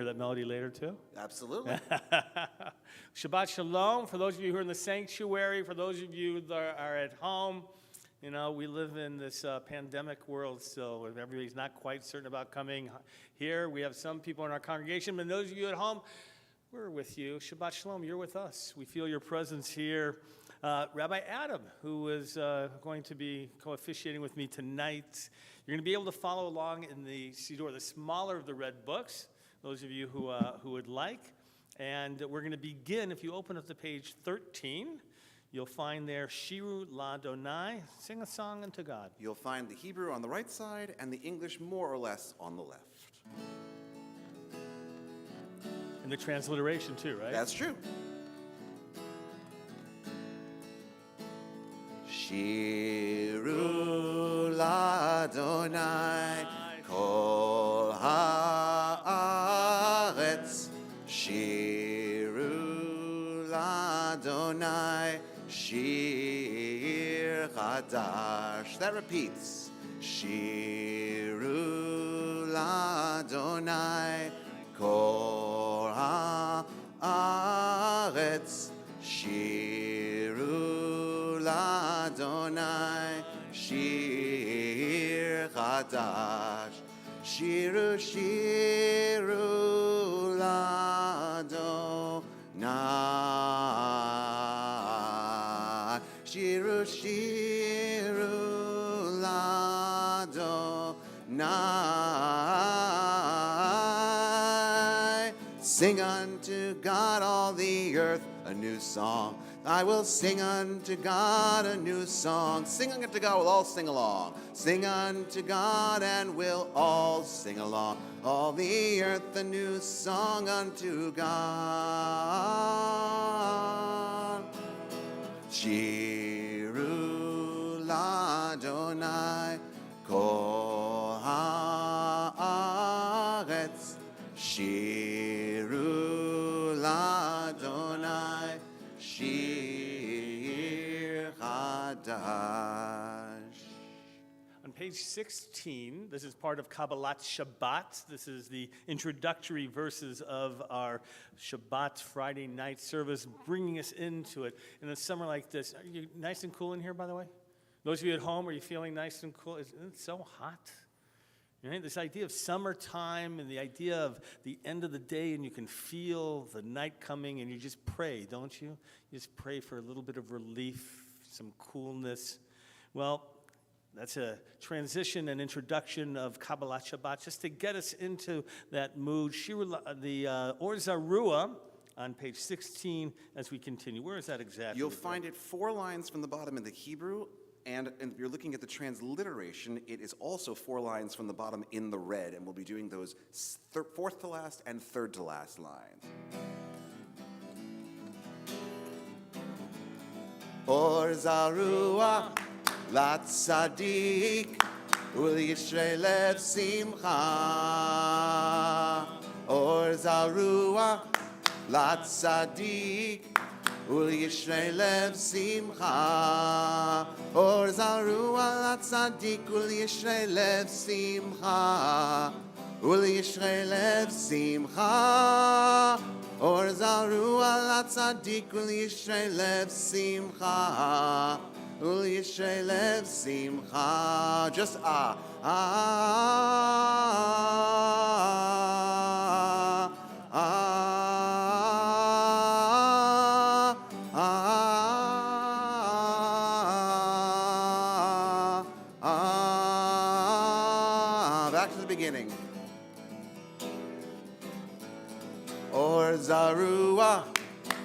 That melody later too? Absolutely. Shabbat Shalom. For those of you who are in the sanctuary, for those of you that are at home, you know, we live in this pandemic world still. Everybody's not quite certain about coming here. We have some people in our congregation, but those of you at home, we're with you. Shabbat Shalom, you're with us. We feel your presence here. Rabbi Adam, who is going to be co-officiating with me tonight, you're going to be able to follow along in the Siddur, the smaller of the red books. Those of you who would like. And we're going to begin, if you open up to page 13, you'll find there, Shiru L'Adonai, sing a song unto God. You'll find the Hebrew on the right side and the English more or less on the left. And the transliteration too, right? That's true. Shiru L'Adonai Kol ha'aretz Shiru L'Adonai Shir Chadash. That repeats. Shiru L'Adonai Kol ha'aretz Shiru L'Adonai Shir Chadash. Shiru, shiru l'Adonai. Shiru, shiru l'Adonai. Sing unto God all the earth a new song. I will sing unto God a new song. Sing unto God, we'll all sing along. Sing unto God and we'll all sing along. All the earth a new song unto God. Shiru L'Adonai Kol ha'aretz. Shiru L'Adonai Shir Chadash. On page 16, this is part of Kabbalat Shabbat. This is the introductory verses of our Shabbat Friday night service, bringing us into it. In a summer like this, are you nice and cool in here, by the way? Those of you at home, are you feeling nice and cool? Isn't it so hot? Right? This idea of summertime and the idea of the end of the day, and you can feel the night coming, and you just pray, don't you? You just pray for a little bit of relief, some coolness. Well, that's a transition and introduction of Kabbalat Shabbat, just to get us into that mood. The Or Zarua on page 16 as we continue. Where is that exactly? You'll find it 4 lines from the bottom in the Hebrew. And if you're looking at the transliteration, it is also 4 lines from the bottom in the red, and we'll be doing those fourth to last and third to last lines. Or Zarua Latzadik Ul Yishrei Lev Simcha. Or Zarua Latzadik Ul Yishrei Lev Simcha. Or Zarua Latzadik Ul Yishrei Lev Simcha. Ul Yishrei Lev Simcha. Or Zarua Latzadik Ul Yishrei Lev Simcha. Ul Yishrei Lev Simcha. Just back to the beginning. Or Zarua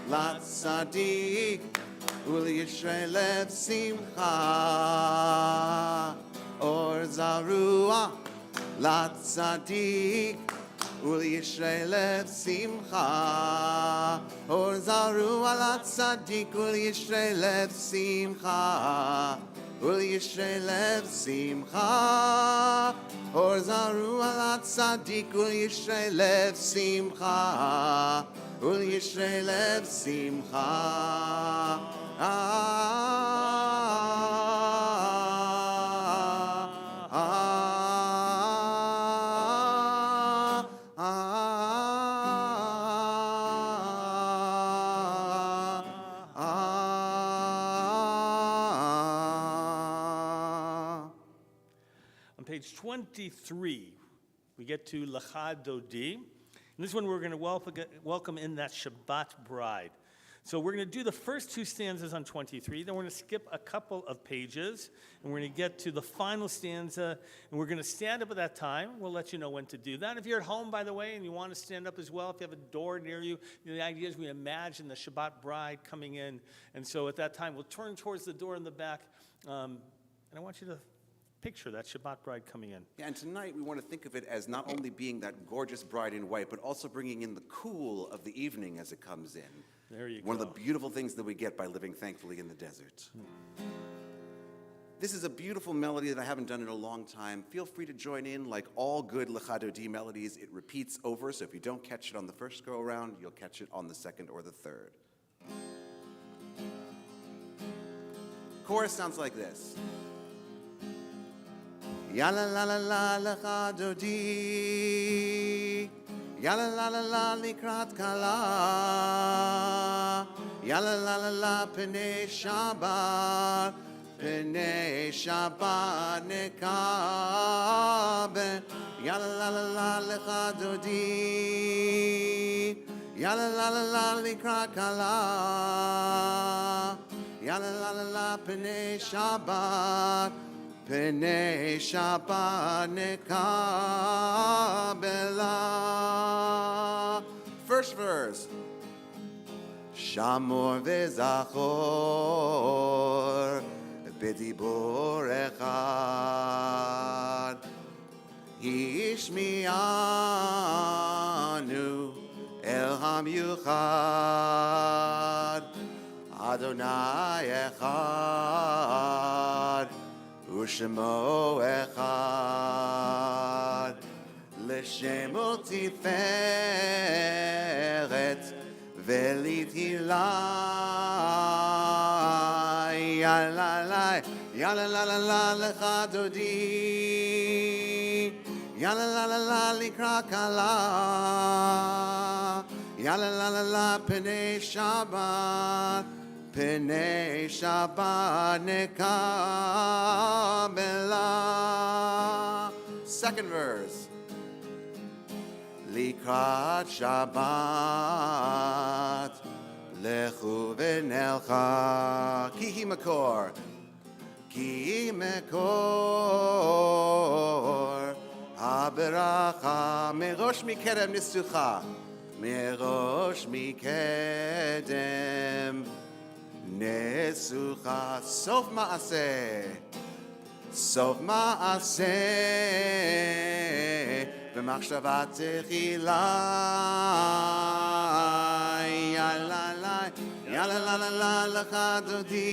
Latzadik Ul Yishrei Lev Simcha. Or Zarua Latzadik Ul Yishrei Lev Simcha. Or Zarua Latzadik Ul Yishrei Lev Simcha. ולישרי לב שמחה. אור זרו על הצדיק ולישרי לב שמחה. ולישרי לב שמחה. On page 23, we get to Lecha Dodi. And this one we're going to welcome in that Shabbat bride. So we're going to do the first two stanzas on 23, then we're going to skip a couple of pages, and we're going to get to the final stanza, and we're going to stand up at that time. We'll let you know when to do that. If you're at home, by the way, and you want to stand up as well, if you have a door near you, the idea is we imagine the Shabbat bride coming in, and so at that time, we'll turn towards the door in the back, and I want you to picture that Shabbat bride coming in. Yeah, and tonight we want to think of it as not only being that gorgeous bride in white, but also bringing in the cool of the evening as it comes in. There you go. One of the beautiful things that we get by living thankfully in the desert. This is a beautiful melody that I haven't done in a long time. Feel free to join in. Like all good Lecha Dodi melodies, it repeats over, so if you don't catch it on the first go around, you'll catch it on the second or the third. Chorus sounds like this. Ya la la la la Lecha Dodi. Ya la la la la likrat kala. Ya la la la la pnei Shabbat. Pnei Shabbat nekabe. Ya la la la la Lecha Dodi. Ya la la la la likrat kala. Ya la la la la pnei Shabbat. Pnei Shabbat nekabela. First verse. Shamor vezachor b'dibor echad. Hishmianu el hamyuchad. Adonai echad. Ushemo echad, l'shemo tiferet velitila. Ya la la la Lecha Dodi. Ya la la likra kala. Ya la la pnei Shabbat. Pnei Shabbat nekabela. Second verse. Likrat Shabbat lechu v'nelcha. Ki makor. Ki makor. Haberacha. Merosh mikedem nistucha. Merosh mikedem. Nesucha sof maaseh, sof maaseh, b'machshava techila. Ya la la la Lecha Dodi.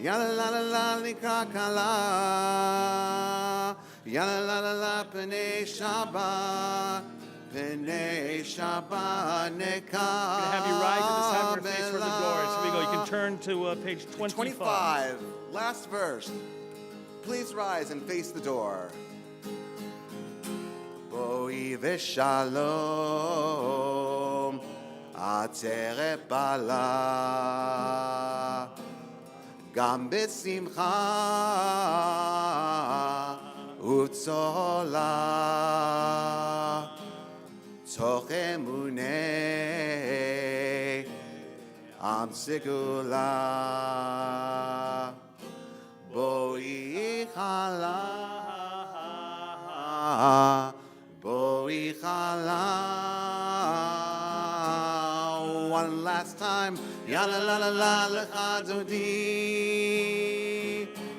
Ya la la likra kala. Ya la la pnei Shabbat. Pnei Shabbat nekabela. I'm going to have you rise at this time. We're going to face towards the doors. Here we go. You can turn to page 25. Last verse. Please rise and face the door. Boi v'shalom atzeret bala gam b'simcha utzola. Toch emunei am segula. Boi chala, boi chala. One last time. Ya la la la la Lecha Dodi.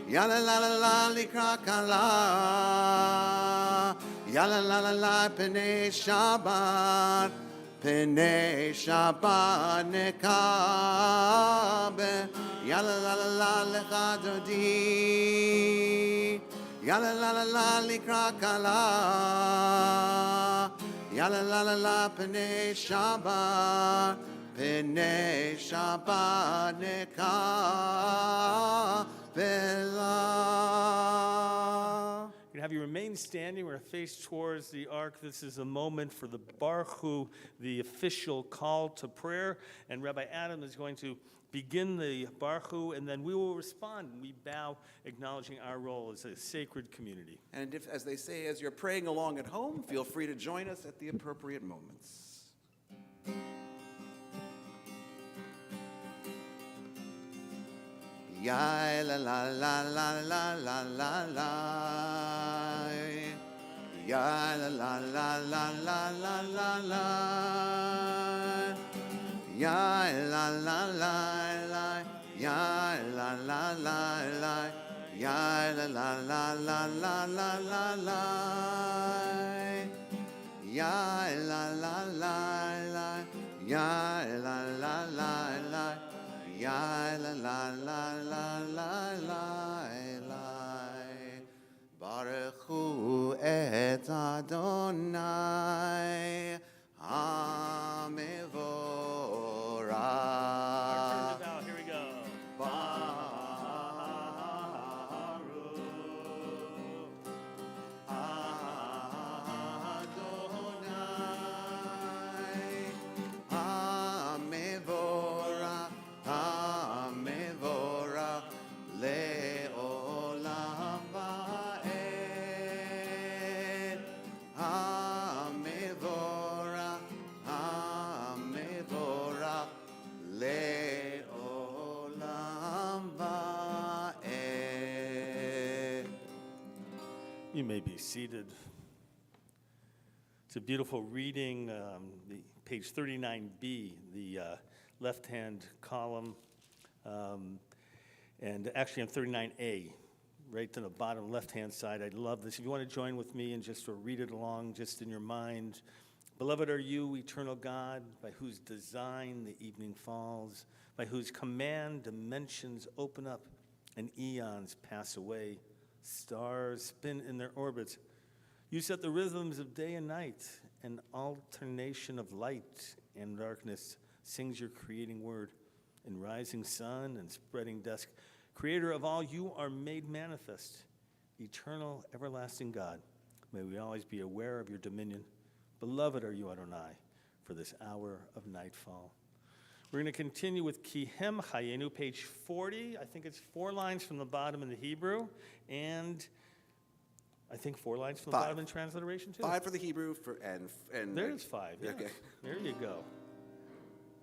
Ya la la la la likra kala. Ya la la la la pnei Shabbat. Pnei Shabbat nekabe, yalla la la la lecha dodi, yalla la la la likra kala, yalla la la la Pnei Shabbat, Pnei Shabbat nekabe la. You can have you remain standing. We're going to face towards the ark. This is a moment for the Baruch Hu, the official call to prayer. And Rabbi Adam is going to begin the Baruch Hu, and then we will respond. We bow, acknowledging our role as a sacred community. And if, as they say, as you're praying along at home, feel free to join us at the appropriate moments. Ya la la la la la la la la. Ya la la la la la la la la. Ya la la la la. Ya la la la la. Ya la la la la la la la la. Ya la la la la. Ya la la la la. Ya la la la la la la. Baruch Hu et Adonai Hamevorach. Our turn to bow. Here we go. You may be seated. It's a beautiful reading, the page 39b, the left-hand column, and actually on 39a, right to the bottom left-hand side. I love this. If you want to join with me and just sort of read it along just in your mind. Beloved are you, eternal God, by whose design the evening falls, by whose command dimensions open up and eons pass away. Stars spin in their orbits. You set the rhythms of day and night. An alternation of light and darkness sings your creating word. In rising sun and spreading dusk, creator of all, you are made manifest. Eternal, everlasting God, may we always be aware of your dominion. Beloved are you, Adonai, for this hour of nightfall. We're going to continue with Kihem Chayenu, page 40. I think it's 4 lines from the bottom in the Hebrew, and I think 4 lines from the bottom in transliteration too. 5 for the Hebrew, and There's 5. Yeah. Okay. There you go.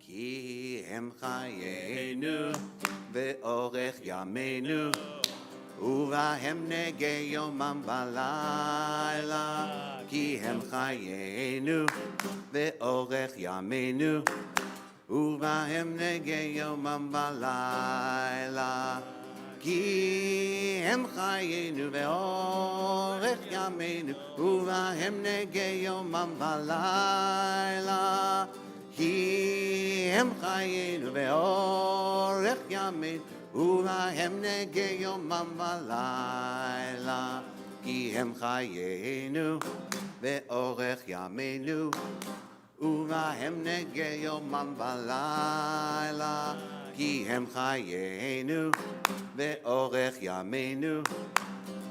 Kihem Chayenu ve'orech yameinu uvahem negei yomam v'layla. Kihem Chayenu ve'orech yameinu ובהם נגי יומם ולילה כי הם חיינו ואורך ימינו ובהם נגי יומם ולילה כי הם חיינו ואורך ימינו ובהם נגי יומם ולילה כי הם חיינו ואורך ימינו ובהם נגי יומם ולילה כי הם חיינו ואורך ימינו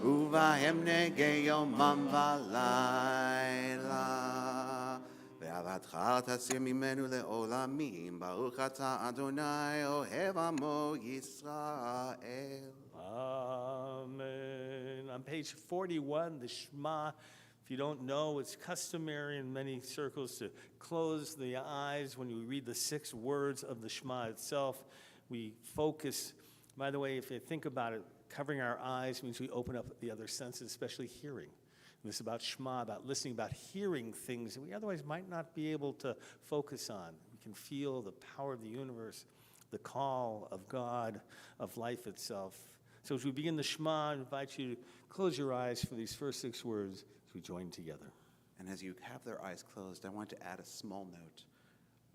ובהם נגי יומם ולילה ואהבתך תסיר ממנו לעולמים ברוך אתה אדוני אוהב עמו ישראל. Amen. On page 41, the Shema. If you don't know, it's customary in many circles to close the eyes when you read the 6 words of the Shema itself. We focus, by the way, if you think about it, covering our eyes means we open up the other senses, especially hearing. And this is about Shema, about listening, about hearing things that we otherwise might not be able to focus on. We can feel the power of the universe, the call of God, of life itself. So as we begin the Shema, I invite you to close your eyes for these first 6 words. We join together. And as you have their eyes closed, I want to add a small note.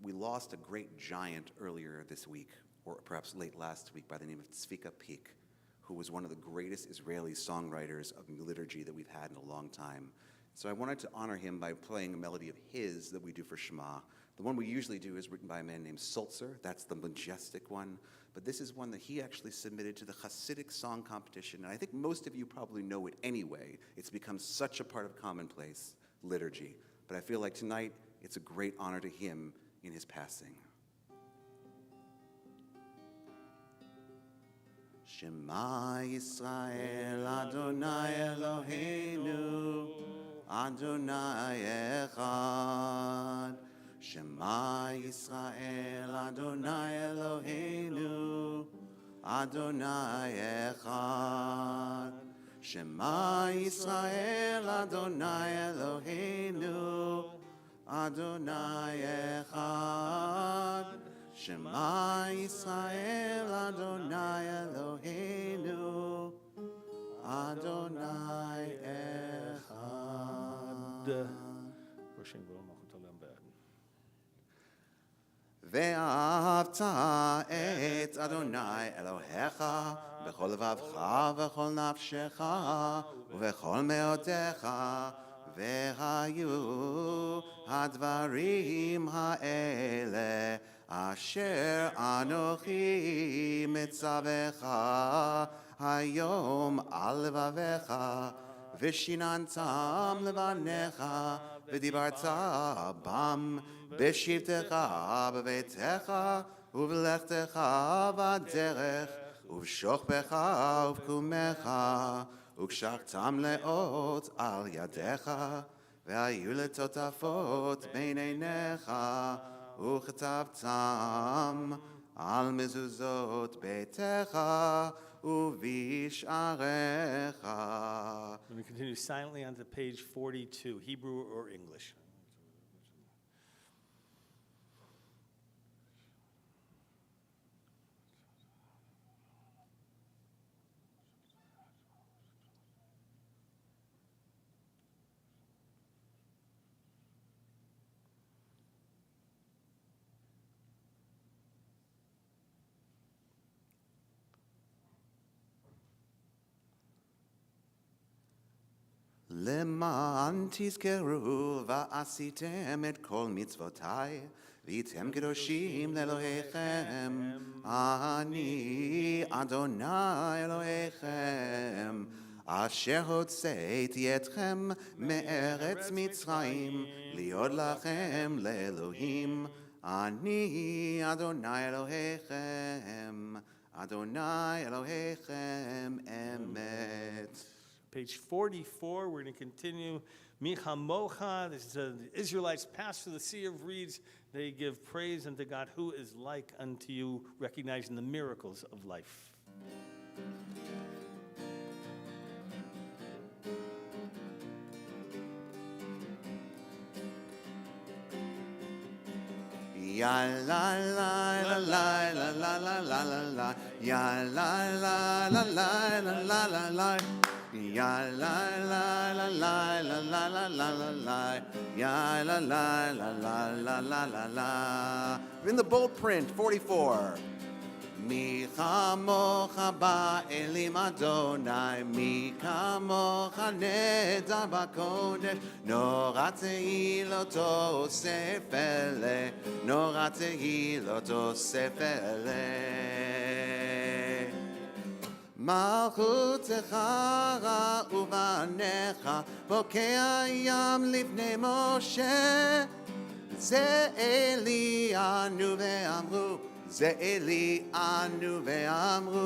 We lost a great giant earlier this week, or perhaps late last week, by the name of Tzvika Peak, who was one of the greatest Israeli songwriters of liturgy that we've had in a long time. So I wanted to honor him by playing a melody of his that we do for Shema. The one we usually do is written by a man named Sulzer. That's the majestic one. But this is one that he actually submitted to the Hasidic song competition. And I think most of you probably know it anyway. It's become such a part of commonplace liturgy. But I feel like tonight it's a great honor to him in his passing. Shema Yisrael Adonai Eloheinu Adonai Echad. Shema Yisrael Adonai Eloheinu Adonai Echad. Shema Yisrael Adonai Eloheinu Adonai Echad. Shema Yisrael Adonai Eloheinu Adonai Echad. ואהבת את אדוני אלוהיך בכל לבבך ובכל נפשך ובכל מאודך, והיו הדברים האלה אשר אנוכי מצווך היום על לבביך, ושיננתם לבניך ודיברת בם בשבתך בביתך ובלכתך בדרך ובשוכבך ובקומך, וקשרתם לאות על ידיך, והיו לטוטפות בין עיניך, וכתבתם על מזוזות ביתך ובשעריך. Let me continue silently on to page 42, Hebrew or English. למען תזכרו ועשיתם את כל מצוותיי, והייתם קדושים לאלוהיכם, אני אדוני אלוהיכם, אשר הוצאתי אתכם מארץ מצרים, להיות לכם לאלוהים, אני אדוני אלוהיכם, אדוני אלוהיכם אמת. Page 44, we're going to continue. Michamocha, this is the Israelites pass through the Sea of Reeds. They give praise unto God, who is like unto you, recognizing the miracles of life. Ya la la la la la la la la la la, ya la la la la la la la la. Ya la la la la la la la la la la, ya la la la la la la la la. In the bold print, 44. Mi chamocha ba'elim Adonai, mi kamocha nedar b'kodesh, nora tehilot osef ele, nora tehilot osef ele. מלכותך ובניך בוקע ים לפני משה, זה אלי ענו ואמרו, זה אלי ענו ואמרו,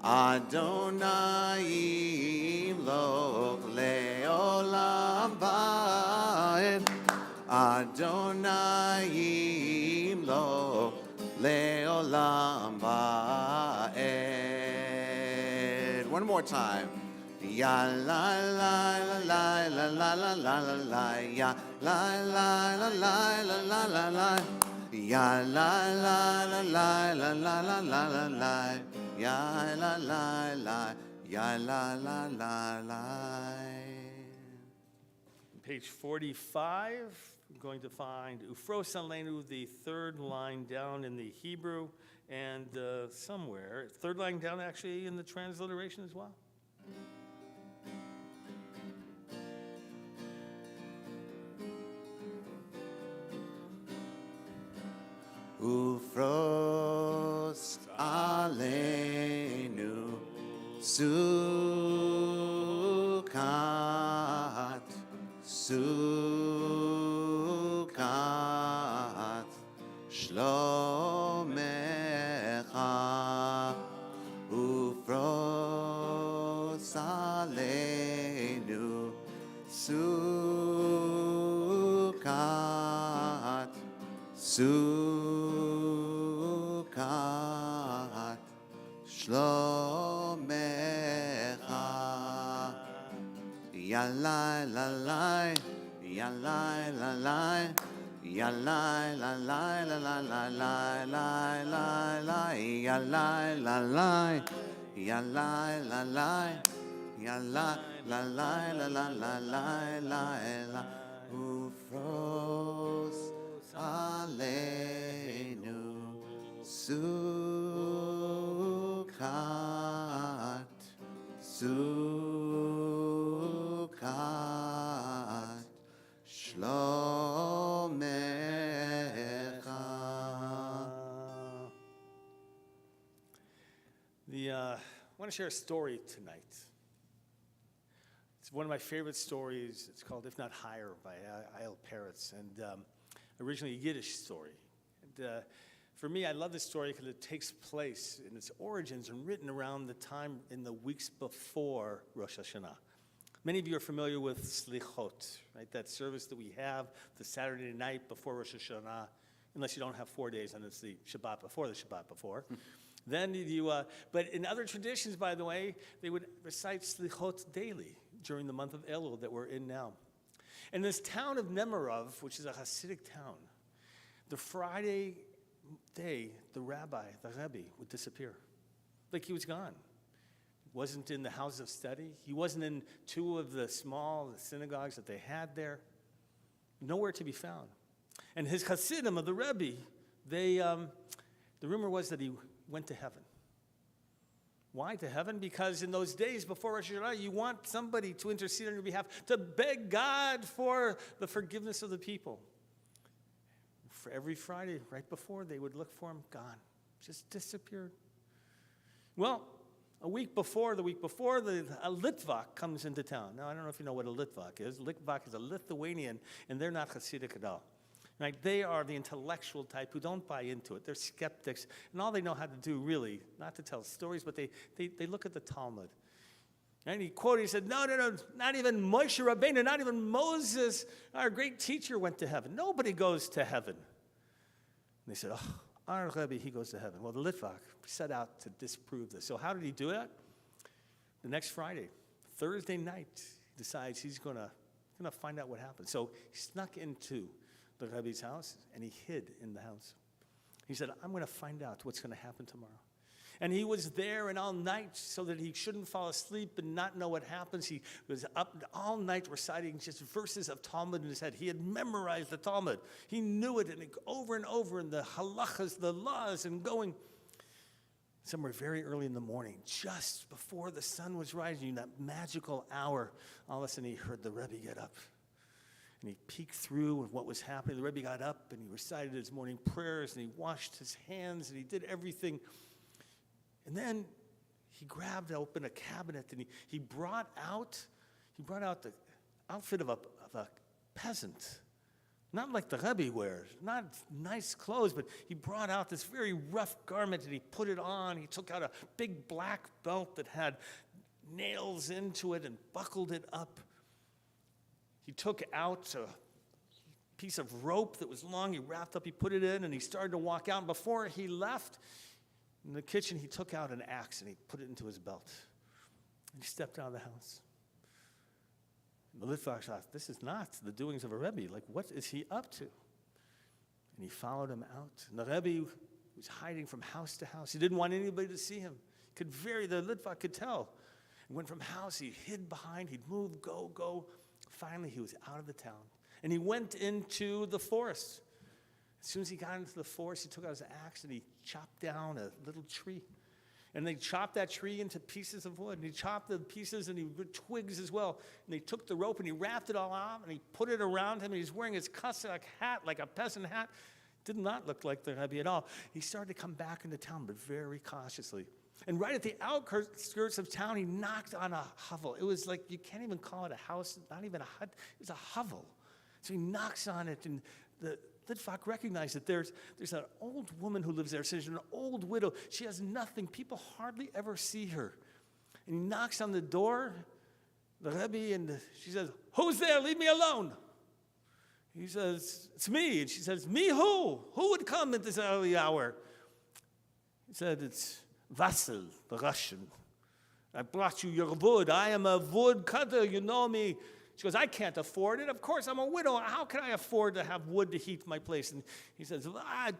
אדוני ימלוך לעולם ועד, אדוני ימלוך Le'olam ba'ed. One more time. Ya la la la la la la la la la la, ya la la la la la la la la, ya la la la la la la la la la la, ya la la la, ya la la la la. page 45, I'm going to find Ufros Alenu, the third line down in the Hebrew, and somewhere, third line down actually in the transliteration as well. Ufros Alenu Sukkot, Sukkot, Shlomecha, Ufros Alenu Sukkot, Sukkot, Shlomecha. Yalai lalai, yalai lalai, yalai lalai lalai lalai lalai, yalai lalai, yalai lalai, yalai lalai lalai lalai, Ufros Alenu Sukkot, Sukkot, Shlomecha. I want to share a story tonight. It's one of my favorite stories. It's called If Not Higher by Ayel Peretz, and originally a Yiddish story. And for me, I love this story because it takes place in its origins and written around the time in the weeks before Rosh Hashanah. Many of you are familiar with Slichot, right? That service that we have the Saturday night before Rosh Hashanah, unless you don't have 4 days and it's the Shabbat before the Shabbat before. Then but in other traditions, by the way, they would recite Slichot daily during the month of Elul that we're in now. In this town of Nemirov, which is a Hasidic town, the Friday day, the Rebbe would disappear. Like he was gone. He wasn't in the house of study. He wasn't in two of the small synagogues that they had there. Nowhere to be found. And his Hasidim of the Rebbe, the rumor was that he went to heaven. Why to heaven? Because in those days before Rosh Hashanah, you want somebody to intercede on your behalf, to beg God for the forgiveness of the people. For every Friday, right before, they would look for him, gone, just disappeared. Well, a week before, a Litvak comes into town. Now, I don't know if you know what a Litvak is. Litvak is a Lithuanian, and they're not Hasidic at all. Right? They are the intellectual type who don't buy into it. They're skeptics, and all they know how to do, really, not to tell stories, but they look at the Talmud. And he quoted, he said, no, not even Moshe Rabbeinu, not even Moses, our great teacher, went to heaven. Nobody goes to heaven. And they said, oh, our Rebbe, he goes to heaven. Well, the Litvak set out to disprove this. So how did he do that? The next Friday, Thursday night, he decides he's going to find out what happened. So he snuck into the Rebbe's house, and he hid in the house. He said, I'm going to find out what's going to happen tomorrow. And he was there and all night so that he shouldn't fall asleep and not know what happens. He was up all night reciting just verses of Talmud in his head. He had memorized the Talmud. He knew it, and over and over in the halachas, the laws, and going somewhere very early in the morning, just before the sun was rising, that magical hour, all of a sudden he heard the Rebbe get up. And he peeked through what was happening. The Rebbe got up and he recited his morning prayers and he washed his hands and he did everything. And then he grabbed open a cabinet and he brought out the outfit of a peasant. Not like the Rebbe wears, not nice clothes, but he brought out this very rough garment and he put it on. He took out a big black belt that had nails into it and buckled it up. He took out a piece of rope that was long, he wrapped up, he put it in, and he started to walk out. And before he left, in the kitchen, he took out an axe and he put it into his belt. And he stepped out of the house. And the Litvak thought, this is not the doings of a Rebbe. Like, what is he up to? And he followed him out. And the Rebbe was hiding from house to house. He didn't want anybody to see him. The Litvak could tell. And went from house, he hid behind, he'd move, go. Finally, he was out of the town, and he went into the forest. As soon as he got into the forest, he took out his axe, and he chopped down a little tree. And they chopped that tree into pieces of wood, and he chopped the pieces and twigs as well. And they took the rope, and he wrapped it all out, and he put it around him, and he's wearing his Cossack hat, like a peasant hat. Did not look like the Rebbe at all. He started to come back into town, but very cautiously. And right at the outskirts of town, he knocked on a hovel. It was like, you can't even call it a house, not even a hut. It was a hovel. So he knocks on it, and the Litvak recognized that there's an old woman who lives there. She's an old widow. She has nothing. People hardly ever see her. And he knocks on the door, the Rebbe, and she says, "Who's there? Leave me alone." He says, "It's me." And she says, "Me who? Who would come at this early hour?" He said, "It's Vasil, the Russian. I brought you your wood. I am a wood cutter, you know me." She goes, "I can't afford it. Of course, I'm a widow. How can I afford to have wood to heat my place?" And he says,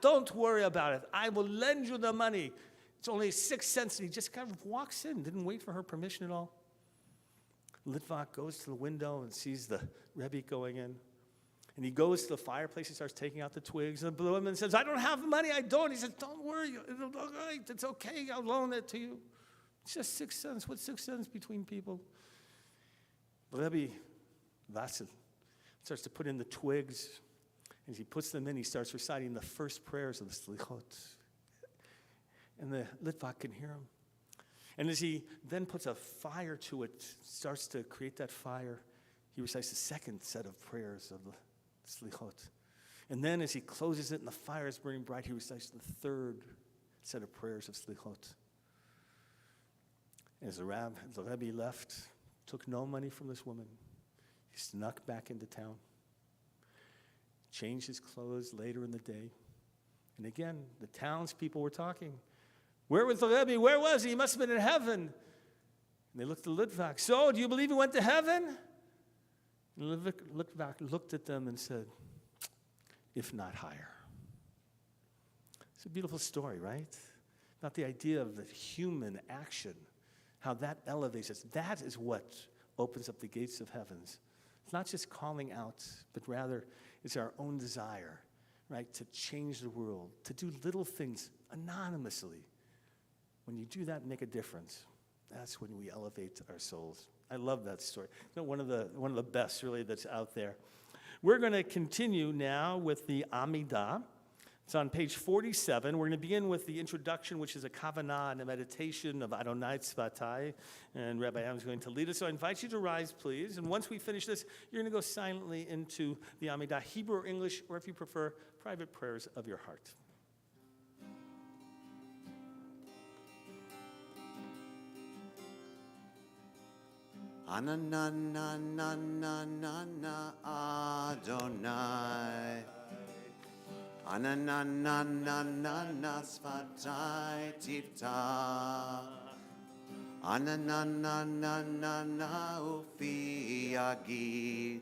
"Don't worry about it. I will lend you the money. It's only 6 cents." And he just kind of walks in, didn't wait for her permission at all. Litvak goes to the window and sees the Rebbe going in. And he goes to the fireplace, he starts taking out the twigs, and the woman says, "I don't have the money, I don't." He says, "Don't worry, it'll all right, it's okay, I'll loan it to you. It's just 6 cents, what's 6 cents between people?" The Rebbe, Vasil, starts to put in the twigs. As he puts them in, he starts reciting the first prayers of the Slichot. And the Litvak can hear him. And as he then puts a fire to it, starts to create that fire, he recites the second set of prayers of the Slichot. And then as he closes it and the fire is burning bright, he recites the third set of prayers of Slichot. As the Rebbe left, took no money from this woman, he snuck back into town, changed his clothes later in the day. And again, the townspeople were talking. "Where was the Rebbe? Where was he? He must have been in heaven." And they looked at Litvak. "So, do you believe he went to heaven?" And Litvak looked at them and said, "If not higher." It's a beautiful story, right? About the idea of the human action, how that elevates us. That is what opens up the gates of heavens. It's not just calling out, but rather it's our own desire, right, to change the world, to do little things anonymously. When you do that and make a difference, that's when we elevate our souls. I love that story. You know, one of the best, really, that's out there. We're going to continue now with the Amidah. It's on page 47. We're going to begin with the introduction, which is a kavanah and a meditation of Adonai Tzvatai, and Rabbi Am is going to lead us. So I invite you to rise, please. And once we finish this, you're going to go silently into the Amidah, Hebrew or English, or if you prefer, private prayers of your heart. Anananananana Adonai. Anananananana Svatai Tifta. Anananananana Ufi Yagid.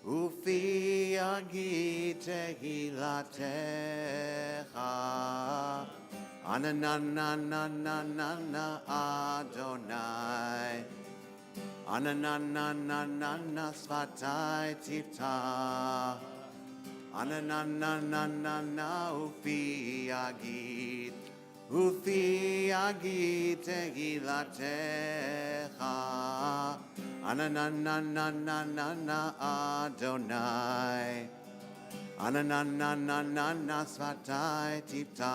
Ufi Yagid Tehilatecha. Anananananana Adonai. Ananananana Svatai Tifta. Ananananana Ufi Yagid. Ufi Yagid Tehilatecha. Anananananana Adonai. Ananananana Svatai Tifta.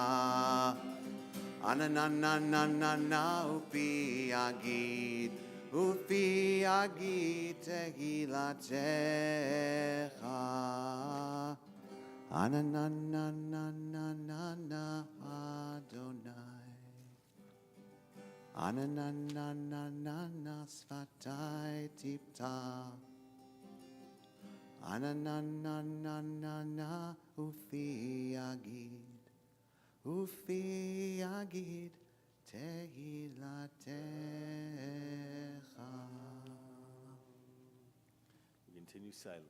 Ananananana Ufi Yagid. Ufi Yagid Tehilatecha. Anananananana Adonai. Ananananana Svatai Tifta. Ananananana Ufi Yagid. Ufi Yagid Tehilatecha. We continue silently.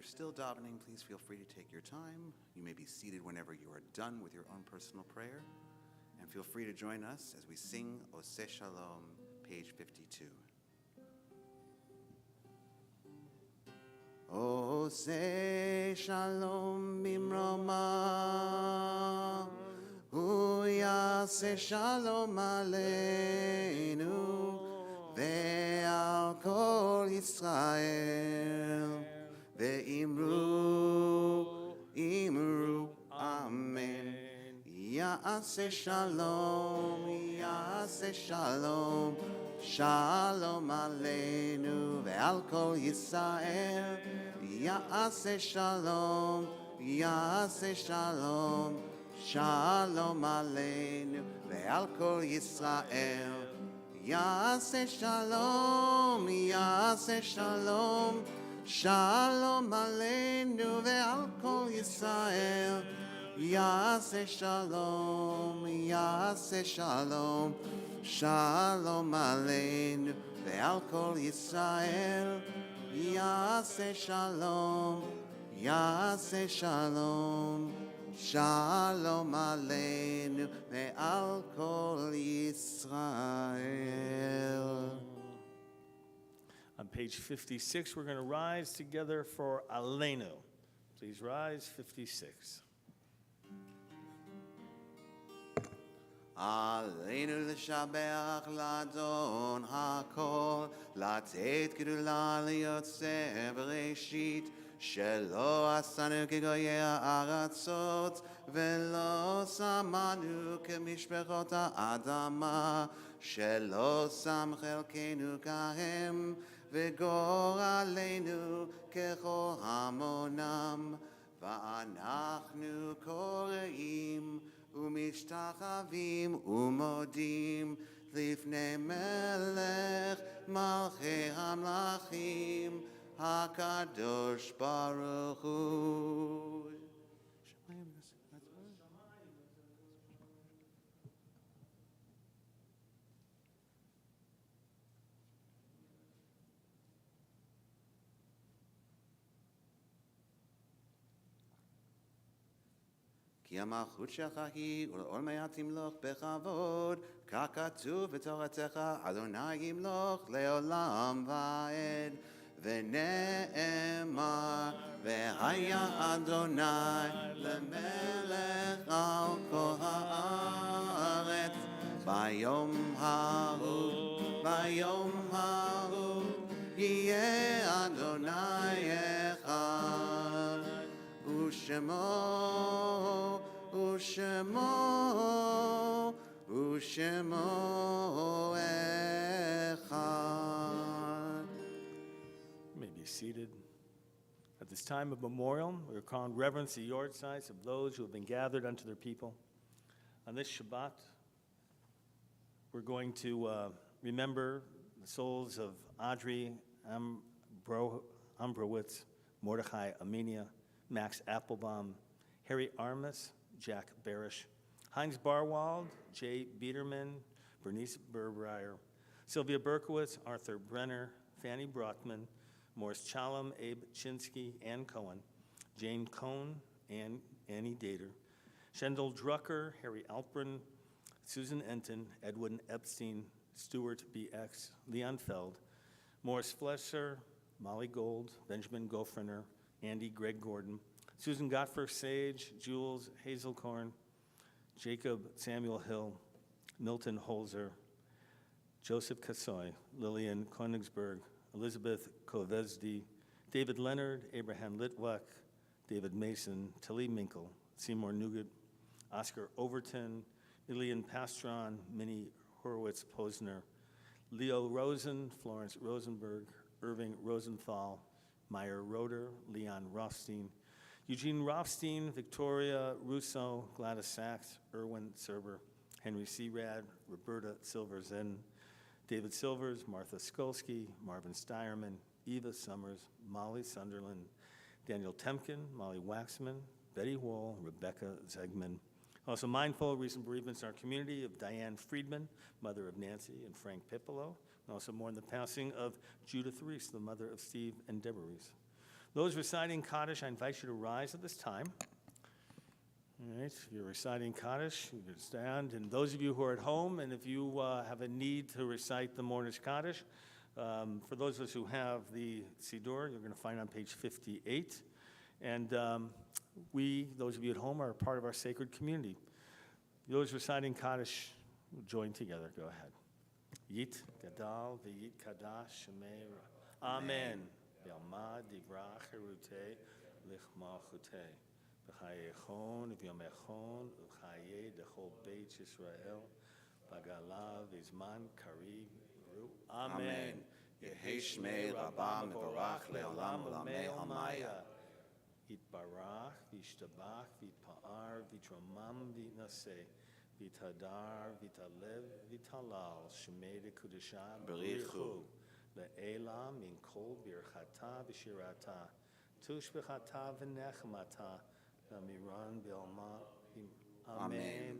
you're still davening, please feel free to take your time. You may be seated whenever you are done with your own personal prayer. And feel free to join us as we sing Oseh Shalom, page 52. Oseh Shalom bimroma, Hu yaseh Shalom aleinu, ve'al kol Yisrael, ve'imru, imru, amen. Yaseh Shalom, Yaseh Shalom, Shalom aleinu, ve'al kol Yisrael, Yaseh Shalom, Yaseh Shalom, Shalom aleinu, ve'al kol Yisrael. Yaseh Shalom, Yaseh Shalom, Shalom aleinu, ve'al kol Yisrael. Yaseh Shalom, Yaseh Shalom, Shalom aleinu, ve'al kol Yisrael. Yaseh Shalom, Yaseh Shalom, Shalom aleinu, ve'al kol Yisrael. On page 56, we're going to rise together for Aleinu. Please rise, 56. Aleinu l'shabeach l'adon hakol, לתת גדולה ליוצא בראשית, שלא עשנו כגויי הארצות, ולא שמנו כמשפחות האדמה, שלא שם חלקנו כהם, וגורלנו ככל המונם, ואנחנו קוראים ומשתחווים ומודים לפני מלך מלכי המלכים הקדוש ברוך הוא. כי המלכות שלך היא ולעולמיה תמלוך בכבוד, ככתוב בתורתך, אדוני ימלוך לעולם ועד. ונאמר, והיה אדוני למלך על כל הארץ, ביום ההוא יהיה אדוני אחד, ושמו אחד. You may be seated. At this time of memorial, we are calling reverence the yahrzeits of those who have been gathered unto their people. On this Shabbat, we're going to remember the souls of Audrey Ambrowitz, Mordechai Amenia, Max Applebaum, Harry Armas, Jack Barish, Heinz Barwald, Jay Biederman, Bernice Burbrier, Sylvia Berkowitz, Arthur Brenner, Fanny Brockman, Morris Chalem, Abe Chinsky, Ann Cohen, Jane Cohn, Annie Dater, Shendel Drucker, Harry Alpern, Susan Enton, Edwin Epstein, Stuart B.X., Leon Feld, Morris Flesher, Molly Gold, Benjamin Gofrener, Andy Greg Gordon, Susan Gottfer Sage, Jules Hazelcorn, Jacob Samuel Hill, Milton Holzer, Joseph Kasoy, Lillian Konigsberg, Elizabeth Kovezdi, David Leonard, Abraham Litwack, David Mason, Tilly Minkle, Seymour Nugent, Oscar Overton, Ilian Pastron, Minnie Horowitz-Posner, Leo Rosen, Florence Rosenberg, Irving Rosenthal, Meyer Roeder, Leon Rothstein, Eugene Rothstein, Victoria Russo, Gladys Sachs, Erwin Serber, Henry Searad, Roberta Silverzen, David Silvers, Martha Skolsky, Marvin Steyerman, Eva Summers, Molly Sunderland, Daniel Temkin, Molly Waxman, Betty Wall, Rebecca Zegman. Also mindful of recent bereavements in our community of Diane Friedman, mother of Nancy and Frank Pippolo, and also mourn the passing of Judith Reese, the mother of Steve and Deborah Reese. Those reciting Kaddish, I invite you to rise at this time. All right, if you're reciting Kaddish, you can stand. And those of you who are at home, and if you have a need to recite the Mornish Kaddish, for those of us who have the Siddur, you're going to find on page 58. And those of you at home, are part of our sacred community. Those reciting Kaddish, join together. Go ahead. Yit Gadal v'yit Kadash Shemei. Amen. Yalmad divrach herute lichmalchute. B'chayechon v'yomechon u'chaye dechol beit Yisrael. Bagala v'zman kariv ru. Amen. Yehi shmei rabba mevorach le'olam u'lamei almaya. Yitbarach v'yishtabach v'yitpa'ar v'yitromam v'yitnaseh. V'yitadar v'yitalev v'yitalal shemei dekudesha b'richu. Le'ela min kol birchata v'shirata. Tushbechata v'nechmata. Lamiran v'alma. Amen.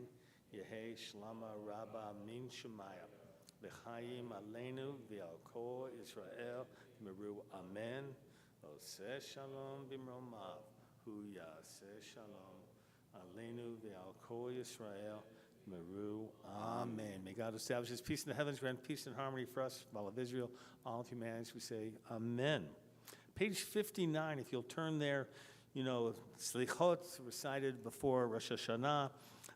Yehi shlama rabba min shemaya. L'chaim aleinu v'al kol Israel. Meru amen. Oseh shalom b'mromav. Hu yaseh shalom. Aleinu v'al kol Yisrael. Meru. Amen. May God establish his peace in the heavens, grant peace and harmony for us, all of Israel, all of humanity. We say amen. Page 59, if you'll turn there, Slichot recited before Rosh Hashanah.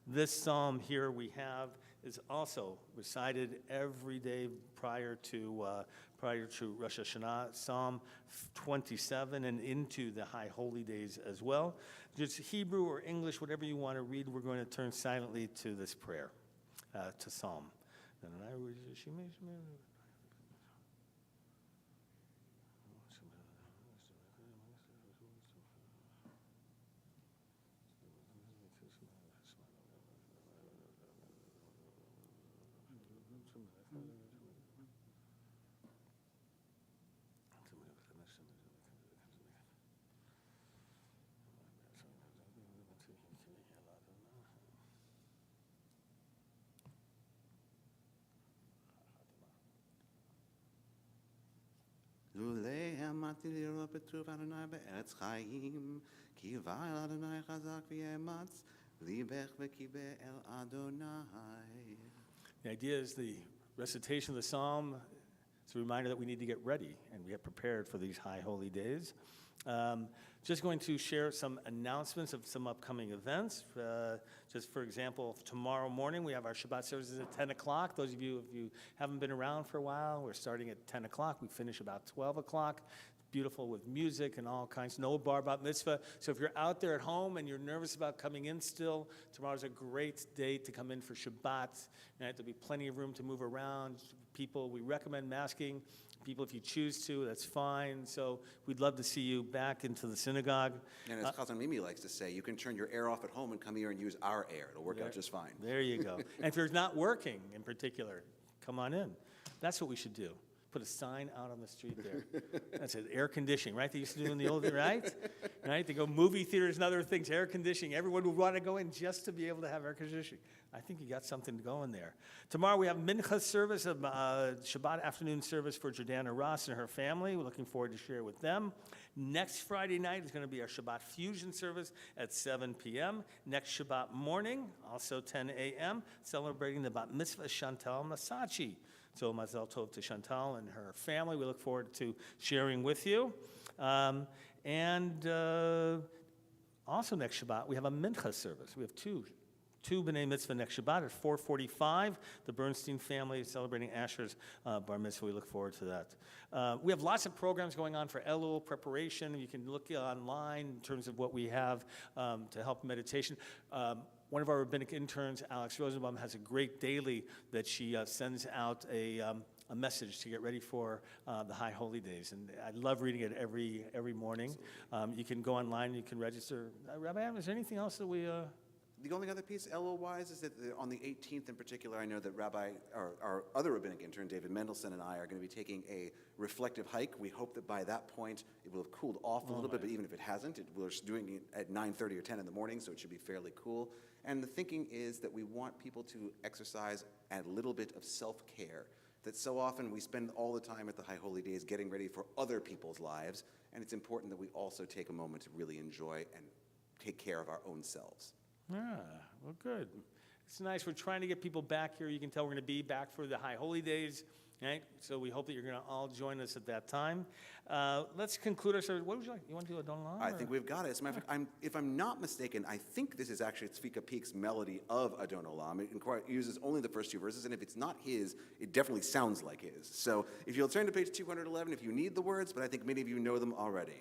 This psalm here we have is also recited every day prior to Rosh Hashanah, Psalm 27 and into the High Holy Days as well. Just Hebrew or English, whatever you want to read, we're going to turn silently to this prayer, to Psalm. לולא עמדתי לראות בטוב אדוני בארץ חיים, כי יבא אל אדוני חזק ויאמץ, ליבך וקיבה אל אדוני. The idea is the recitation of the psalm. It's a reminder that we need to get ready and get prepared for these high holy days. Just going to share some announcements of some upcoming events. Just for example, tomorrow morning we have our Shabbat services at 10 o'clock. Those of you, if you haven't been around for a while, we're starting at 10 o'clock. We finish about 12 o'clock. Beautiful with music and all kinds. No bar bat mitzvah. So if you're out there at home and you're nervous about coming in still, tomorrow's a great day to come in for Shabbat. Right? There'll be plenty of room to move around. People, we recommend masking. People, if you choose to, that's fine. So we'd love to see you back into the synagogue. And as Cousin Mimi likes to say, you can turn your air off at home and come here and use our air. It'll work out just fine. There you go. And if you're not working in particular, come on in. That's what we should do. Put a sign out on the street there. That's it, air conditioning, right? They used to do in the old days, right? Right? They go movie theaters and other things, air conditioning. Everyone would want to go in just to be able to have air conditioning. I think you got something going there. Tomorrow we have Mincha service, Shabbat afternoon service for Jordana Ross and her family. We're looking forward to share with them. Next Friday night is going to be our Shabbat fusion service at 7 p.m. Next Shabbat morning, also 10 a.m., celebrating the Bat Mitzvah Chantal Masachi. So Mazel Tov to Chantal and her family. We look forward to sharing with you. Also next Shabbat, we have a Mincha service. We have two B'nai Mitzvah next Shabbat at 4:45. The Bernstein family is celebrating Asher's Bar Mitzvah. We look forward to that. We have lots of programs going on for Elul preparation. You can look online in terms of what we have to help meditation. One of our rabbinic interns, Alex Rosenbaum, has a great daily that she sends out a message to get ready for the High Holy Days. And I love reading it every morning. You can go online, you can register. Rabbi Adam, is there anything else that we... The only other piece, Elul-wise, is that on the 18th in particular, I know that our other rabbinic intern, David Mendelson, and I are going to be taking a reflective hike. We hope that by that point it will have cooled off a little bit, but even if it hasn't, we're doing it at 9:30 or 10 in the morning, so it should be fairly cool. And the thinking is that we want people to exercise a little bit of self-care, that so often we spend all the time at the High Holy Days getting ready for other people's lives, and it's important that we also take a moment to really enjoy and take care of our own selves. Yeah, well, good. It's nice. We're trying to get people back here. You can tell we're going to be back for the High Holy Days, right? So we hope that you're going to all join us at that time. Let's conclude our service. What would you like? You want to do a Don Juan? I think we've got it. As a matter of fact, if I'm not mistaken, I think this is actually Tzvika Peak's melody of Adon Olam. It uses only the first two verses, and if it's not his, it definitely sounds like his. So if you'll turn to page 211, if you need the words, but I think many of you know them already.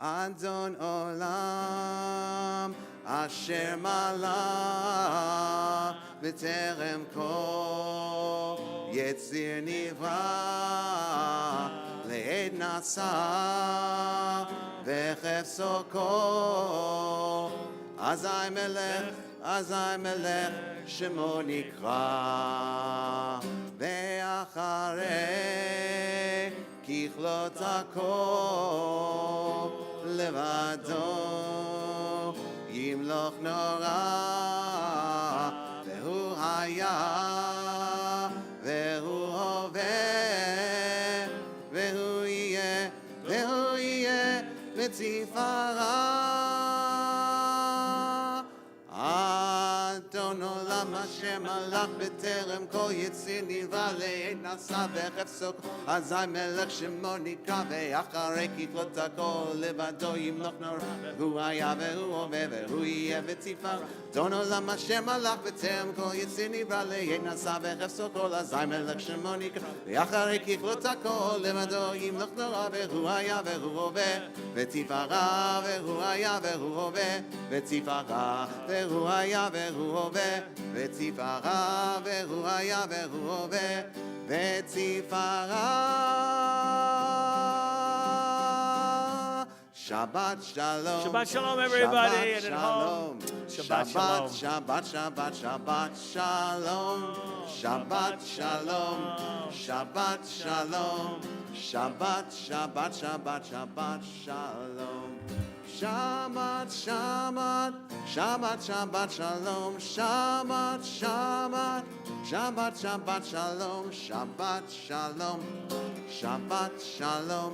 Adon Olam, Asher Malach, B'terem Kol Yetzir Nivra, Le'ed Nasa, V'chefso Kol, Azai Melech, Shemo Nikra, Ve'acharei Kichlot HaKol, Levado Yimloch Nora, Vehu Haya, Vehu Hoveh, Vehu Yeh, V'tzifara. Adon Olam Asher Malach B'terem Kol Yetzir Nivra, Le'ed Nasa V'chefso Kol, Azai Melech Shemo Nikra, Ve'acharei Kichlot HaKol, Levado Yimloch Nora, Vehu Haya, Vehu Hoveh, Vehu Yeh, V'tzifara. Adon Olam Asher Malach B'terem Kol Yetzir Nivra, Le'ed Nasa V'chefso Kol, Azai Melech Shemo Nikra, Ve'acharei Kichlot HaKol, Levado Yimloch Nora, Vehu Haya, Vehu Hoveh, V'tzifara, Vehu Haya, Vehu Hoveh, V'tzifara, Vehu Haya, Vehu Hoveh, V'tzifara, Vehu Haya, Vehu Hoveh, V'tzifara. Shabbat Shalom. Shabbat Shalom, everybody, Shabbat and at home. Shalom. Shabbat Shabbat, Shabbat, Shabbat, Shabbat Shalom. Shabbat Shalom. Shabbat Shalom. Shabbat, Shabbat, Shabbat, Shabbat Shalom. Shabbat, Shabbat, Shabbat, Shabbat Shalom. Shabbat, Shabbat, Shabbat, Shabbat Shalom. Shabbat Shalom. Shabbat Shalom.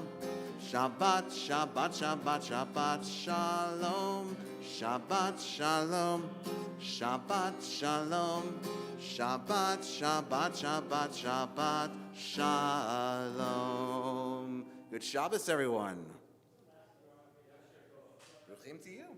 Shabbat, Shabbat, Shabbat, Shabbat Shalom. Shabbat Shalom. Shabbat Shalom. Shabbat, Shabbat, Shabbat, Shabbat Shalom. Good Shabbos, everyone. Ruchim to you.